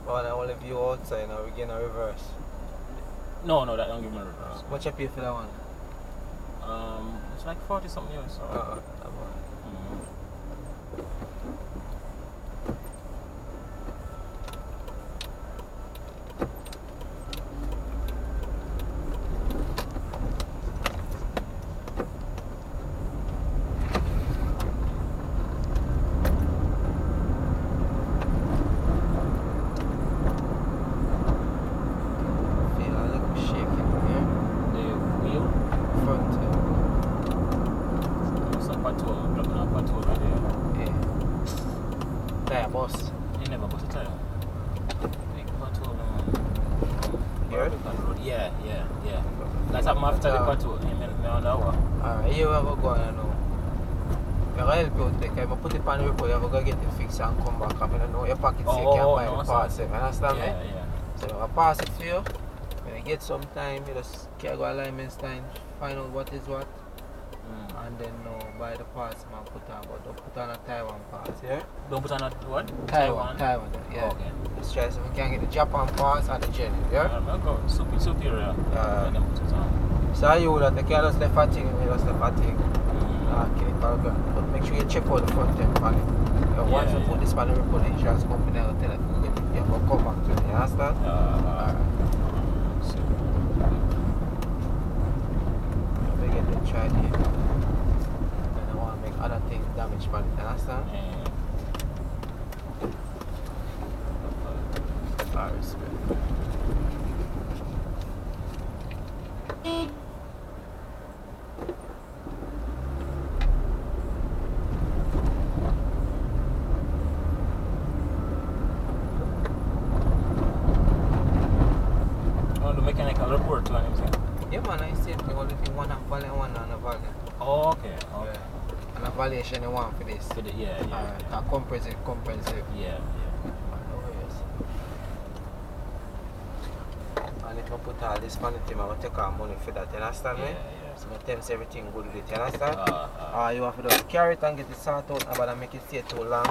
Well, I only view outside now, we get a reverse. No, that don't give me a reverse. What you pay for that one? It's like 40 something years. So. Feel a little shaking here. The wheel, Front here. it's a patrol, dropping a patrol right there. Yeah. Tire bust. You never got a tire. Big patrol, Here? Yeah. That's happened after the patrol. You mean me on the hour? Alright, here we go going now. You're going to help you out there, 'cause if I put it on the report, you're going to get it fixed and come back. I mean, I know your pocket so you can buy the parts. You understand me? Yeah. So I'll pass it to you. When you get some time, you just can go alignments time, find out what is what, and then buy the parts man put on, but don't put on a Taiwan parts, yeah? Don't put on a what? Taiwan, yeah. Okay. Let's try so we can get the Japan parts and the Jenny, yeah? I'll go superior. Then put it on. So you that they can just left a thing, we just left a thing. Okay, but make sure you check out the front end on it. Once you put this on the report, the insurance company will tell you you're going to come back to it, you understand? Alright. We get the try here. And I want to make other things damage, man. You understand? I respect. The mechanical report to anything. Yeah, man, I said the only thing one valley and one on a valley. Oh, okay. Yeah. And a valuation you want for this. Yeah. A comprehensive. Yeah. No worries. And if I put all this money to him, I will take our money for that, you understand me? Yeah. So I tell you everything good with it, you understand? You You have to just carry it and get it sorted out, but I make it stay too long.